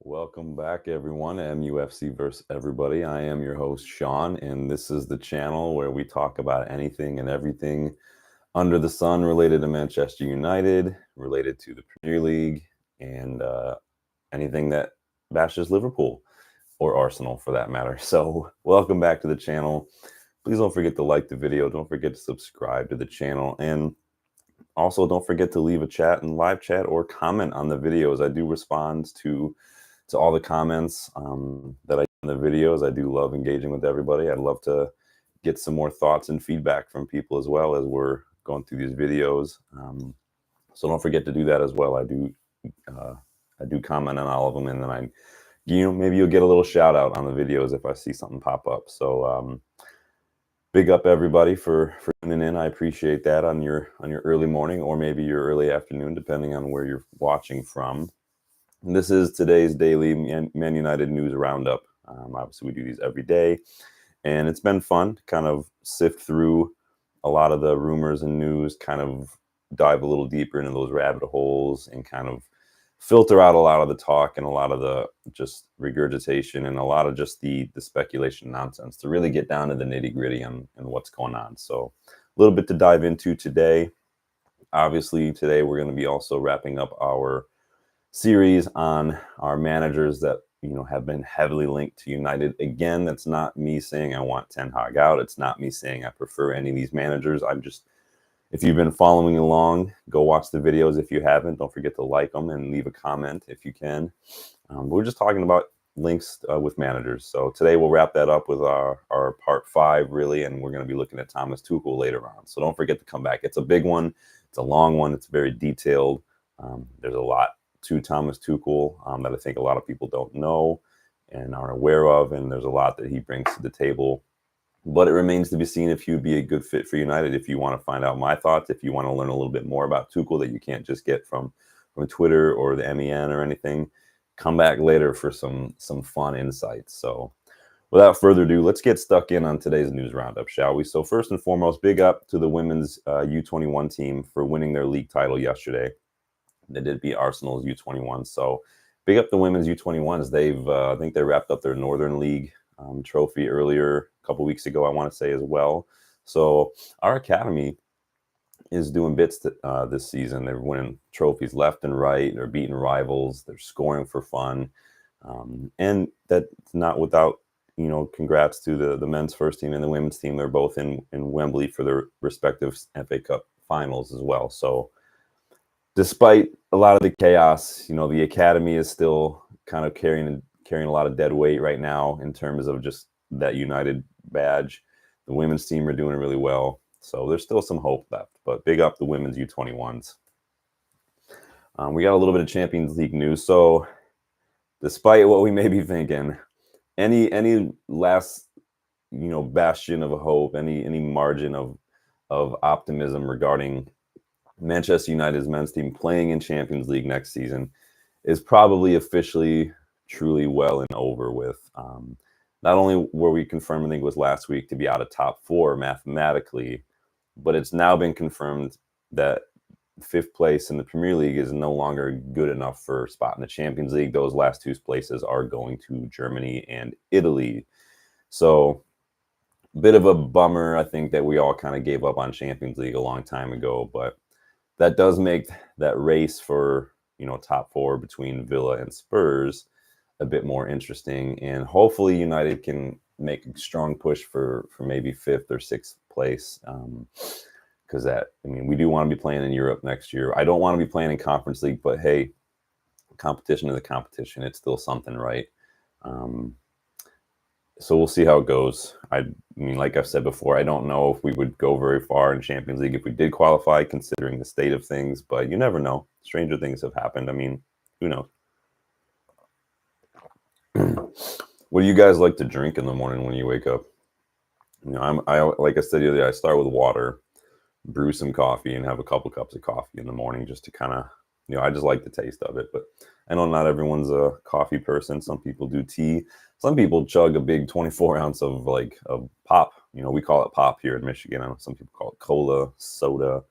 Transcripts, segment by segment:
Welcome back, everyone. MUFC versus everybody. I am your host, Sean, and this is the channel where we talk about anything and everything under the sun related to Manchester United, related to the Premier League, and anything that bashes Liverpool or Arsenal for that matter. So, welcome back to the channel. Please don't forget to like the video. Don't forget to subscribe to the channel. And also, don't forget to leave a chat and live chat or comment on the videos. I do respond to all the comments that I get in the videos. I do love engaging with everybody. I'd love to get some more thoughts and feedback from people as well as we're going through these videos. So don't forget to do that as well. I do comment on all of them, and then maybe you'll get a little shout out on the videos if I see something pop up. So big up everybody for tuning in. I appreciate that on your early morning or maybe your early afternoon, depending on where you're watching from. And this is today's daily Man United news roundup. Obviously, we do these every day, and it's been fun to kind of sift through a lot of the rumors and news, kind of dive a little deeper into those rabbit holes, and kind of filter out a lot of the talk and a lot of the just regurgitation and a lot of just the speculation nonsense to really get down to the nitty gritty and what's going on. So a little bit to dive into today. Obviously, today we're going to be also wrapping up our series on our managers that have been heavily linked to United. Again, that's not me saying I want Ten Hag out. It's not me saying I prefer any of these managers. If you've been following along, go watch the videos. If you haven't, don't forget to like them and leave a comment if you can. We're just talking about links with managers. So today we'll wrap that up with our part 5, really, and we're going to be looking at Thomas Tuchel later on. So don't forget to come back. It's a big one. It's a long one. It's very detailed. There's a lot to Thomas Tuchel that I think a lot of people don't know and aren't aware of, and there's a lot that he brings to the table. But it remains to be seen if he'd be a good fit for United. If you want to find out my thoughts, if you want to learn a little bit more about Tuchel that you can't just get from Twitter or the MEN or anything, come back later for some fun insights. So without further ado, let's get stuck in on today's news roundup, shall we? So first and foremost, big up to the women's U21 team for winning their league title yesterday. They did beat Arsenal's U21. So big up the women's U21s. I think they wrapped up their Northern League trophy earlier, a couple weeks ago, I want to say as well. So our academy is doing bits this season. They're winning trophies left and right. They're beating rivals. They're scoring for fun. And that's not without, congrats to the men's first team and the women's team. They're both in Wembley for their respective FA Cup finals as well. So despite a lot of the chaos, the academy is still kind of carrying a lot of dead weight right now in terms of just that United badge. The women's team are doing really well, so there's still some hope left. But big up the women's U21s. We got a little bit of Champions League news. So despite what we may be thinking, any last bastion of a hope, any margin of optimism regarding Manchester United's men's team playing in Champions League next season is probably officially, truly well and over with. Not only were we confirmed, I think it was last week, to be out of top 4 mathematically, but it's now been confirmed that 5th place in the Premier League is no longer good enough for a spot in the Champions League. Those last 2 places are going to Germany and Italy. So bit of a bummer, I think, that we all kind of gave up on Champions League a long time ago, but that does make that race for top 4 between Villa and Spurs a bit more interesting, and hopefully United can make a strong push for maybe 5th or 6th place, because we do want to be playing in Europe next year. I don't want to be playing in Conference League, but hey, competition is a competition. It's still something, right? So we'll see how it goes. Like I've said before, I don't know if we would go very far in Champions League if we did qualify, considering the state of things, but you never know. Stranger things have happened. Who knows? What do you guys like to drink in the morning when you wake up? Like I said earlier, I start with water, brew some coffee, and have a couple cups of coffee in the morning just to kind of, I just like the taste of it. But I know not everyone's a coffee person. Some people do tea. Some people chug a big 24-ounce of pop. We call it pop here in Michigan. I know some people call it cola, soda,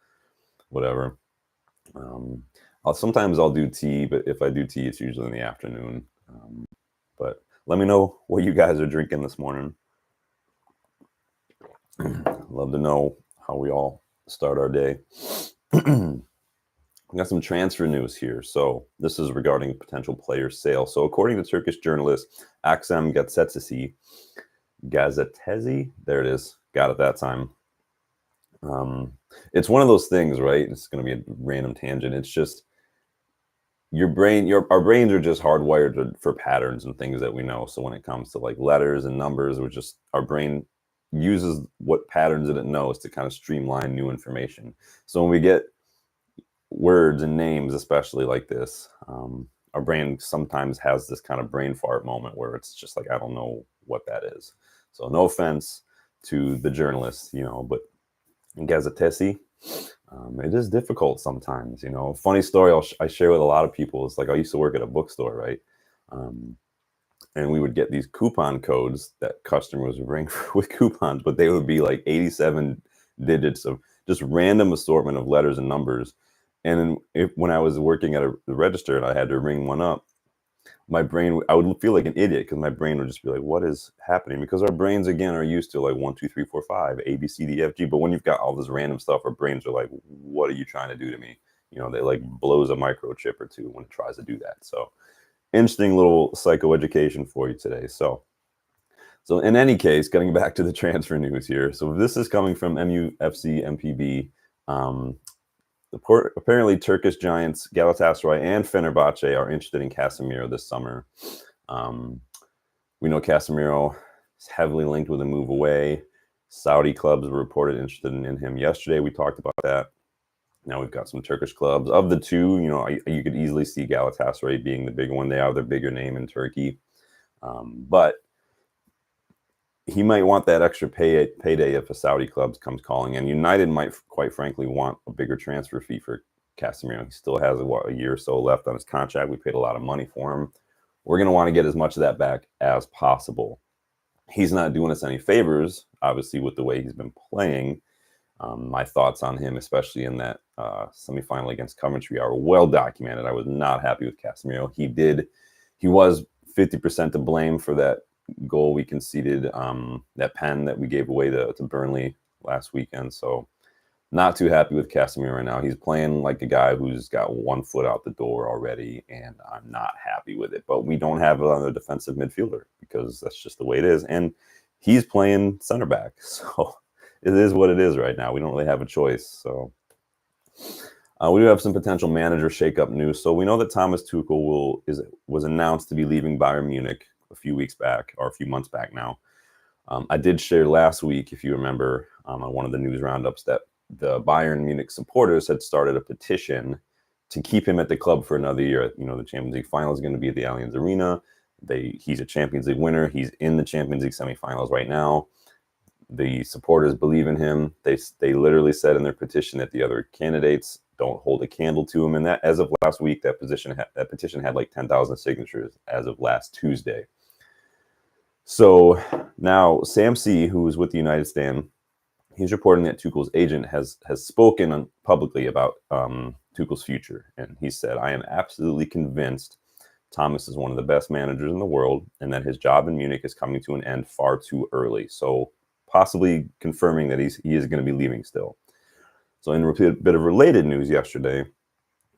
whatever. Sometimes I'll do tea, but if I do tea, it's usually in the afternoon. But let me know what you guys are drinking this morning. Love to know how we all start our day. We got some transfer news here. So this is regarding potential player sale. So according to Turkish journalist Aksem Gazetesi, there it is, got it that time. It's one of those things, right? It's going to be a random tangent. It's just our brains are just hardwired for patterns and things that we know. So when it comes to like letters and numbers, our brain uses what patterns that it knows to kind of streamline new information. So when we get words and names, especially like this, our brain sometimes has this kind of brain fart moment where it's just like, I don't know what that is. So no offense to the journalist, but Gazetesi, it is difficult sometimes. Funny story I share with a lot of people is like, I used to work at a bookstore, right? And we would get these coupon codes that customers would bring with coupons, but they would be like 87 digits of just random assortment of letters and numbers. And when I was working at the register and I had to ring one up, I would feel like an idiot because my brain would just be like, what is happening? Because our brains, again, are used to like 1, 2, 3, 4, 5, A, B, C, D, F, G. But when you've got all this random stuff, our brains are like, what are you trying to do to me? They like blows a microchip or two when it tries to do that. So interesting little psychoeducation for you today. So in any case, getting back to the transfer news here. So this is coming from MUFC MPB. Apparently, Turkish giants Galatasaray and Fenerbahce are interested in Casemiro this summer. We know Casemiro is heavily linked with a move away. Saudi clubs were reported interested in him yesterday. We talked about that. Now we've got some Turkish clubs. Of the two, you could easily see Galatasaray being the bigger one. They have their bigger name in Turkey. But he might want that extra payday if a Saudi club comes calling, and United might, quite frankly, want a bigger transfer fee for Casemiro. He still has a year or so left on his contract. We paid a lot of money for him. We're going to want to get as much of that back as possible. He's not doing us any favors, obviously, with the way he's been playing. My thoughts on him, especially in that semifinal against Coventry, are well documented. I was not happy with Casemiro. He was 50% to blame for that goal we conceded, that pen that we gave away to Burnley last weekend. So not too happy with Casemiro right now. He's playing like a guy who's got one foot out the door already, and I'm not happy with it. But we don't have another defensive midfielder because that's just the way it is. And he's playing center back. So it is what it is right now. We don't really have a choice. So we do have some potential manager shakeup news. So we know that Thomas Tuchel was announced to be leaving Bayern Munich a few weeks back, or a few months back now. I did share last week, if you remember, on one of the news roundups, that the Bayern Munich supporters had started a petition to keep him at the club for another year. The Champions League final is going to be at the Allianz Arena. He's a Champions League winner. He's in the Champions League semifinals right now. The supporters believe in him. They literally said in their petition that the other candidates don't hold a candle to him. And that, as of last week, that petition had like 10,000 signatures as of last Tuesday. So now Sam C, who is with the United Stand, he's reporting that Tuchel's agent has spoken publicly about Tuchel's future. And he said, I am absolutely convinced Thomas is one of the best managers in the world and that his job in Munich is coming to an end far too early. So possibly confirming that he is going to be leaving still. So in a bit of related news yesterday,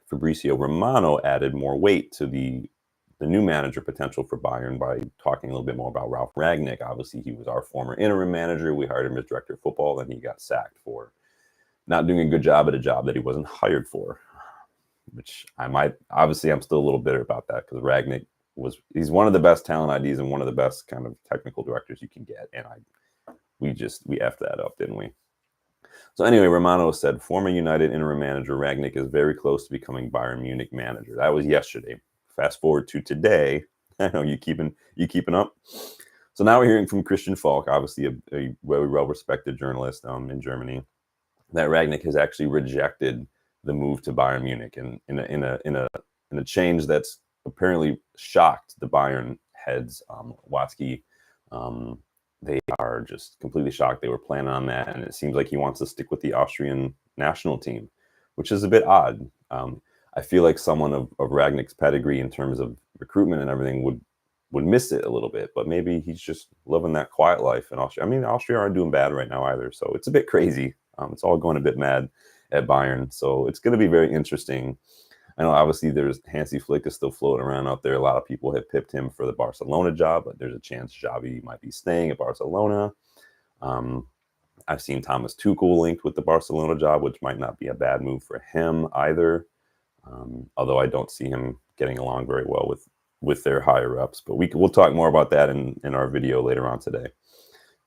Fabrizio Romano added more weight to the new manager potential for Bayern by talking a little bit more about Ralf Rangnick. Obviously, he was our former interim manager. We hired him as director of football, and he got sacked for not doing a good job at a job that he wasn't hired for, which I'm still a little bitter about that, because Rangnick he's one of the best talent IDs and one of the best kind of technical directors you can get. And we effed that up, didn't we? So anyway, Romano said former United interim manager Rangnick is very close to becoming Bayern Munich manager. That was yesterday. Fast forward to today. I know you keeping up. So now we're hearing from Christian Falk, obviously a very well-respected journalist in Germany, that Rangnick has actually rejected the move to Bayern Munich, and in a change that's apparently shocked the Bayern heads. Watzke, they are just completely shocked. They were planning on that, and it seems like he wants to stick with the Austrian national team, which is a bit odd. I feel like someone of Rangnick's pedigree in terms of recruitment and everything would would miss it a little bit, but maybe he's just living that quiet life in Austria. I mean, Austria aren't doing bad right now either, so it's a bit crazy. It's all going a bit mad at Bayern, so it's going to be very interesting. I know obviously there's Hansi Flick is still floating around out there. A lot of people have pipped him for the Barcelona job, but there's a chance Xavi might be staying at Barcelona. I've seen Thomas Tuchel linked with the Barcelona job, which might not be a bad move for him either. Although I don't see him getting along very well with their higher ups. But we'll talk more about that in our video later on today.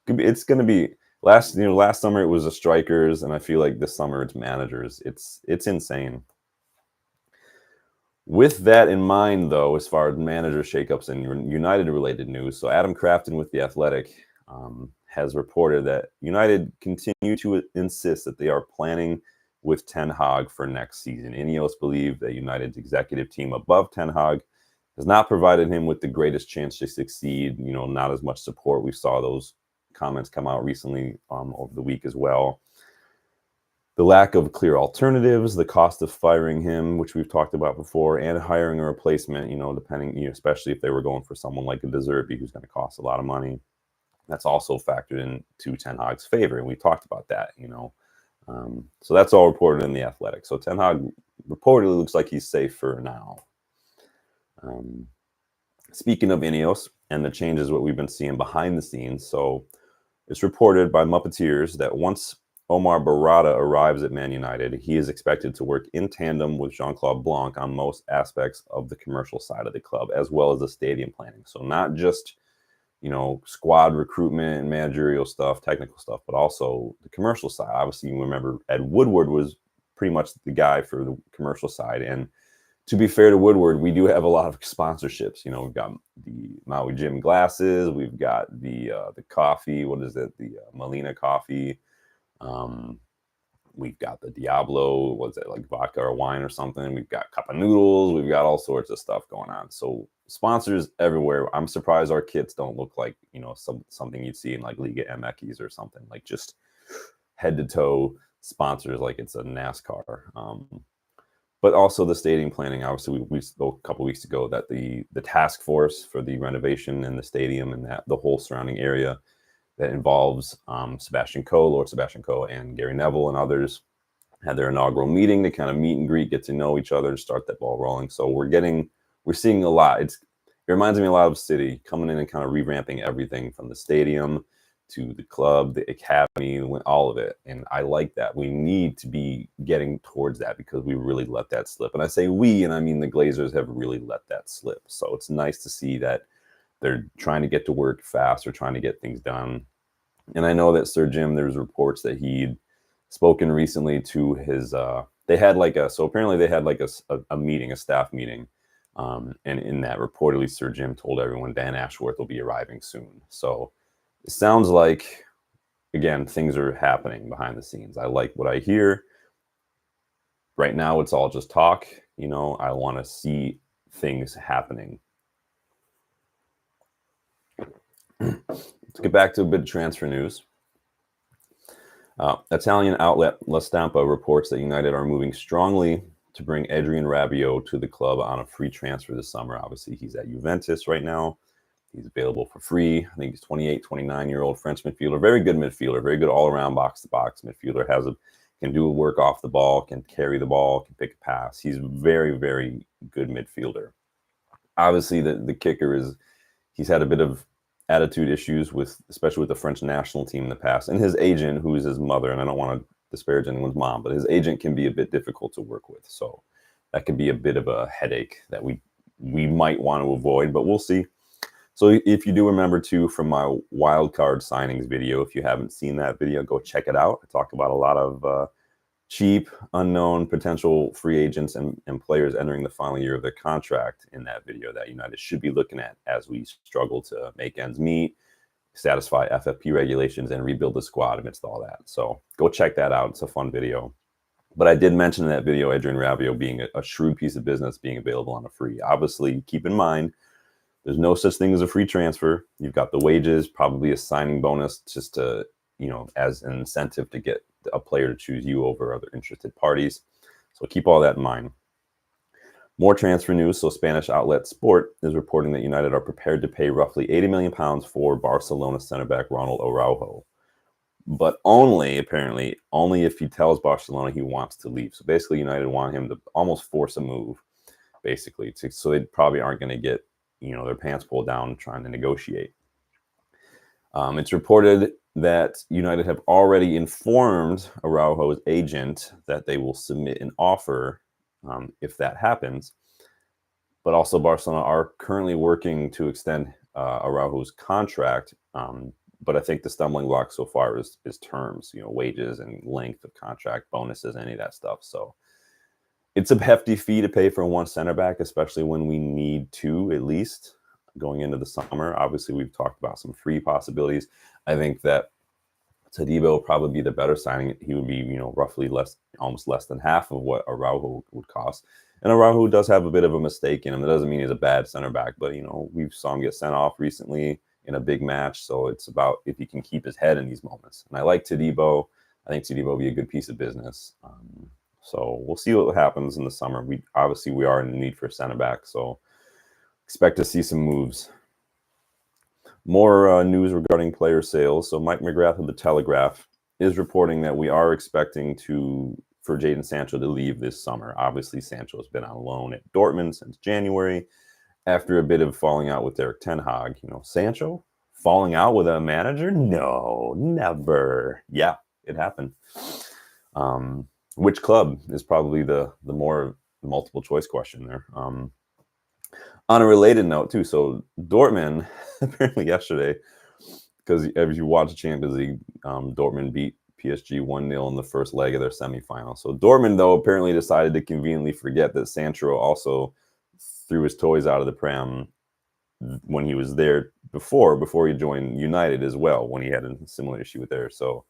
It's going to be last summer it was the strikers, and I feel like this summer it's managers. It's insane. With that in mind, though, as far as manager shakeups and United-related news, so Adam Crafton with The Athletic has reported that United continue to insist that they are planning with Ten Hag for next season. INEOS believe that United's executive team above Ten Hag has not provided him with the greatest chance to succeed, not as much support. We saw those comments come out recently over the week as well. The lack of clear alternatives, the cost of firing him, which we've talked about before, and hiring a replacement, depending, especially if they were going for someone like a De Zerbi, who's going to cost a lot of money. That's also factored into Ten Hag's favor, and we talked about that, So that's all reported in The Athletic. So Ten Hag reportedly looks like he's safe for now. Speaking of INEOS and the changes, what we've been seeing behind the scenes, so it's reported by Muppeteers that once Omar Barada arrives at Man United, he is expected to work in tandem with Jean-Claude Blanc on most aspects of the commercial side of the club, as well as the stadium planning. So not just, squad recruitment and managerial stuff, technical stuff, but also the commercial side. Obviously, you remember Ed Woodward was pretty much the guy for the commercial side. And to be fair to Woodward, we do have a lot of sponsorships. We've got the Maui Jim glasses. We've got the coffee. What is it? The Molina coffee. We've got the Diablo, what's it, like vodka or wine or something. We've got cup of noodles. We've got all sorts of stuff going on. So sponsors everywhere. I'm surprised our kits don't look like, something you'd see in like Liga MX or something, like just head to toe sponsors, like it's a NASCAR. But also the stadium planning. Obviously, we spoke a couple weeks ago that the task force for the renovation in the stadium and that the whole surrounding area that involves Lord Sebastian Coe, and Gary Neville and others had their inaugural meeting to kind of meet and greet, get to know each other, and start that ball rolling. So we're seeing a lot. It reminds me a lot of City coming in and kind of revamping everything from the stadium to the club, the academy, all of it. And I like that. We need to be getting towards that because we really let that slip. And I say we, and I mean the Glazers have really let that slip. So it's nice to see that they're trying to get to work fast. They're trying to get things done. And I know that Sir Jim, there's reports that he'd spoken recently to his, apparently they had like a meeting, a staff meeting. And in that, reportedly, Sir Jim told everyone Dan Ashworth will be arriving soon. So it sounds like, again, things are happening behind the scenes. I like what I hear. Right now, it's all just talk. I want to see things happening. Let's get back to a bit of transfer news. Italian outlet La Stampa reports that United are moving strongly to bring Adrien Rabiot to the club on a free transfer this summer. Obviously, he's at Juventus right now. He's available for free. I think he's 28, 29-year-old French midfielder. Very good midfielder. Very good all-around box-to-box midfielder. Can do work off the ball, can carry the ball, can pick a pass. He's very, very good midfielder. Obviously, the kicker is he's had a bit of attitude issues especially with the French national team in the past, and his agent, who is his mother, and I don't want to disparage anyone's mom, but his agent can be a bit difficult to work with. So that could be a bit of a headache that we might want to avoid, but we'll see. So if you do remember too, from my wild card signings video, if you haven't seen that video, go check it out. I talk about a lot of cheap, unknown potential free agents and players entering the final year of their contract in that video that United should be looking at as we struggle to make ends meet, satisfy FFP regulations, and rebuild the squad amidst all that. So go check that out. It's a fun video. But I did mention in that video Adrien Rabiot being a shrewd piece of business, being available on a free. Obviously, keep in mind, there's no such thing as a free transfer. You've got the wages, probably a signing bonus just to, as an incentive to get a player to choose you over other interested parties. So keep all that in mind. More transfer news. So Spanish outlet Sport is reporting that United are prepared to pay roughly £80 million for Barcelona center back Ronald Araujo. But apparently, only if he tells Barcelona he wants to leave. So basically, United want him to almost force a move, basically. So they probably aren't going to get, their pants pulled down trying to negotiate. It's reported that United have already informed Araujo's agent that they will submit an offer if that happens. But also Barcelona are currently working to extend Araujo's contract. But I think the stumbling block so far is terms, wages and length of contract, bonuses, any of that stuff. So it's a hefty fee to pay for one center back, especially when we need two at least going into the summer. Obviously, we've talked about some free possibilities. I think that Todibo will probably be the better signing. He would be, roughly almost less than half of what Araujo would cost. And Araujo does have a bit of a mistake in him. It doesn't mean he's a bad center back, but, we saw him get sent off recently in a big match. So it's about if he can keep his head in these moments. And I like Todibo. I think Todibo will be a good piece of business. So we'll see what happens in the summer. We are in need for a center back. So expect to see some moves. More news regarding player sales. So Mike McGrath of The Telegraph is reporting that we are expecting for Jadon Sancho to leave this summer. Obviously, Sancho has been on loan at Dortmund since January after a bit of falling out with Erik Ten Hag. Sancho falling out with a manager? No, never. Yeah, it happened. Which club is probably the more multiple choice question there. On a related note, too, so Dortmund, apparently yesterday, because as you watch the Champions League, Dortmund beat PSG 1-0 in the first leg of their semifinal. So Dortmund, though, apparently decided to conveniently forget that Sancho also threw his toys out of the pram when he was there before he joined United as well, when he had a similar issue with theirs. So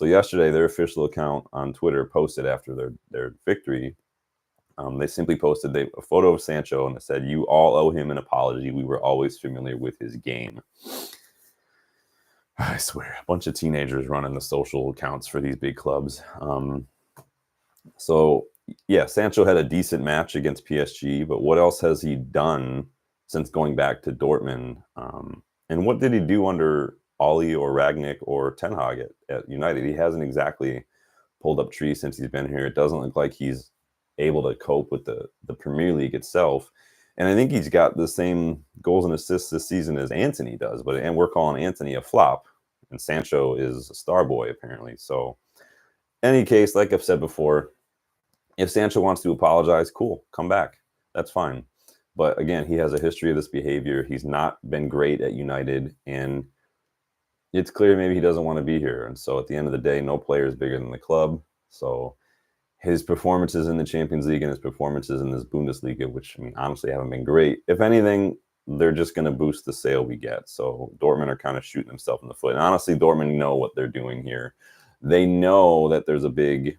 yesterday, their official account on Twitter posted after their victory. They simply posted a photo of Sancho and it said, "You all owe him an apology. We were always familiar with his game." I swear, a bunch of teenagers running the social accounts for these big clubs. So, yeah, Sancho had a decent match against PSG, but what else has he done since going back to Dortmund? And what did he do under Ollie or Ragnick or Ten Hag at United? He hasn't exactly pulled up trees since he's been here. It doesn't look like he's able to cope with the Premier League itself. And I think he's got the same goals and assists this season as Antony does, and we're calling Antony a flop, and Sancho is a star boy, apparently. So, any case, like I've said before, if Sancho wants to apologize, cool, come back. That's fine. But again, he has a history of this behavior. He's not been great at United, and it's clear maybe he doesn't want to be here. And so at the end of the day, no player is bigger than the club. So his performances in the Champions League and his performances in this Bundesliga, which, honestly haven't been great. If anything, they're just going to boost the sale we get. So Dortmund are kind of shooting themselves in the foot. And honestly, Dortmund know what they're doing here. They know that there's a big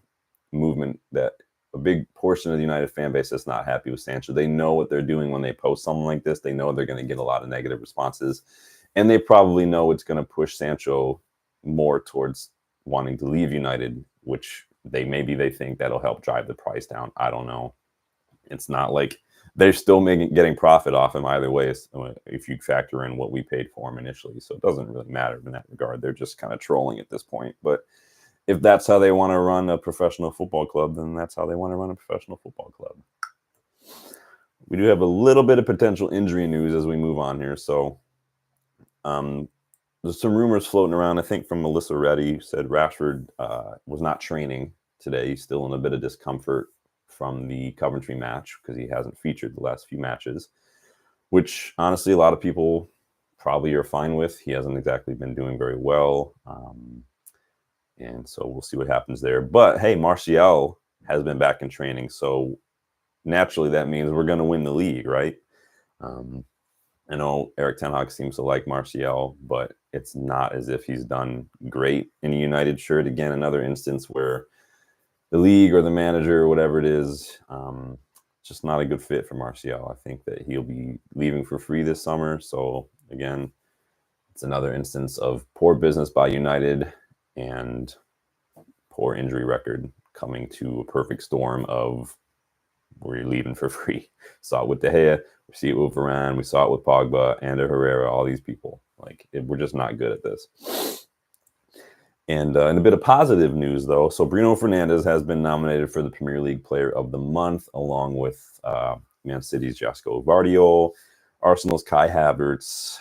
movement, that a big portion of the United fan base that's not happy with Sancho. They know what they're doing when they post something like this. They know they're going to get a lot of negative responses. And they probably know it's going to push Sancho more towards wanting to leave United, which they think that'll help drive the price down. I don't know. It's not like they're still getting profit off him either way, if you factor in what we paid for him initially. So it doesn't really matter in that regard. They're just kind of trolling at this point. But if that's how they want to run a professional football club, then that's how they want to run a professional football club. We do have a little bit of potential injury news as we move on here. So there's some rumors floating around, I think, from Melissa Reddy, who said Rashford was not training today. He's still in a bit of discomfort from the Coventry match because he hasn't featured the last few matches, which honestly a lot of people probably are fine with. He hasn't exactly been doing very well. And so we'll see what happens there. But hey, Martial has been back in training. So naturally that means we're going to win the league, right? I know Erik Ten Hag seems to like Martial, but it's not as if he's done great in a United shirt. Again, another instance where the league or the manager or whatever it is, just not a good fit for Martial. I think that he'll be leaving for free this summer. So again, it's another instance of poor business by United and poor injury record coming to a perfect storm of we're leaving for free. Saw it with De Gea, we see it with Varane, we saw it with Pogba, and Herrera, all these people. Like, we're just not good at this. And a bit of positive news, though. So Bruno Fernandes has been nominated for the Premier League Player of the Month, along with Man City's Josko Gvardiol, Arsenal's Kai Havertz,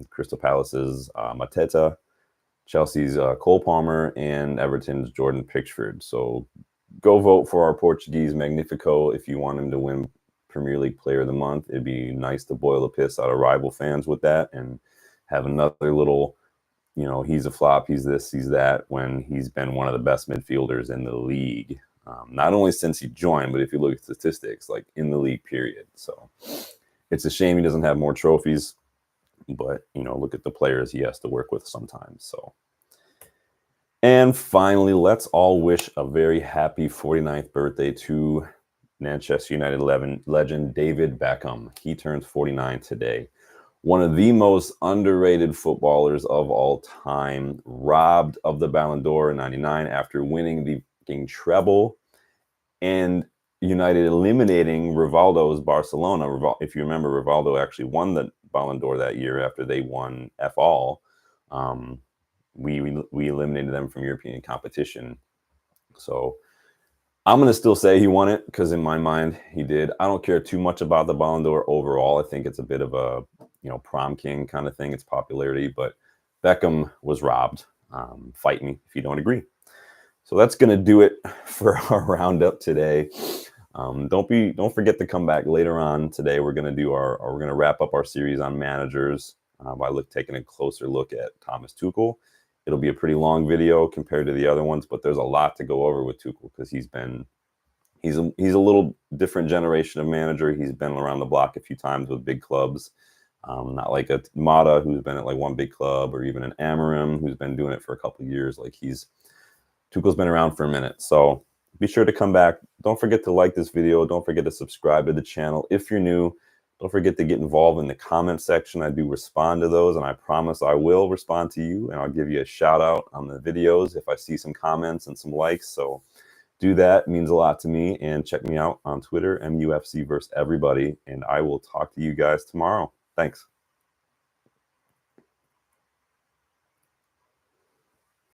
Crystal Palace's Mateta, Chelsea's Cole Palmer, and Everton's Jordan Pickford. So go vote for our Portuguese Magnifico if you want him to win Premier League Player of the Month. It'd be nice to boil the piss out of rival fans with that and have another little, he's a flop, he's this, he's that, when he's been one of the best midfielders in the league. Not only since he joined, but if you look at statistics, like in the league, period. So it's a shame he doesn't have more trophies, but, look at the players he has to work with sometimes. So. And finally, let's all wish a very happy 49th birthday to Manchester United legend David Beckham. He turns 49 today. One of the most underrated footballers of all time, robbed of the Ballon d'Or in 99 after winning the treble, and United eliminating Rivaldo's Barcelona. If you remember, Rivaldo actually won the Ballon d'Or that year after they won F-all. We eliminated them from European competition. So I'm going to still say he won it because in my mind he did. I don't care too much about the Ballon d'Or overall. I think it's a bit of a, prom king kind of thing. It's popularity, but Beckham was robbed. Fight me if you don't agree. So that's going to do it for our roundup today. Don't forget to come back later on today. We're going to wrap up our series on managers by taking a closer look at Thomas Tuchel. It'll be a pretty long video compared to the other ones, but there's a lot to go over with Tuchel because he's a little different generation of manager. He's been around the block a few times with big clubs, not like a Mata who's been at like one big club, or even an Amorim who's been doing it for a couple of years. Like Tuchel's been around for a minute, so be sure to come back. Don't forget to like this video. Don't forget to subscribe to the channel if you're new. Don't forget to get involved in the comment section. I do respond to those, and I promise I will respond to you, and I'll give you a shout out on the videos if I see some comments and some likes. So do that. It means a lot to me. And check me out on Twitter, MUFC versus everybody. And I will talk to you guys tomorrow. Thanks.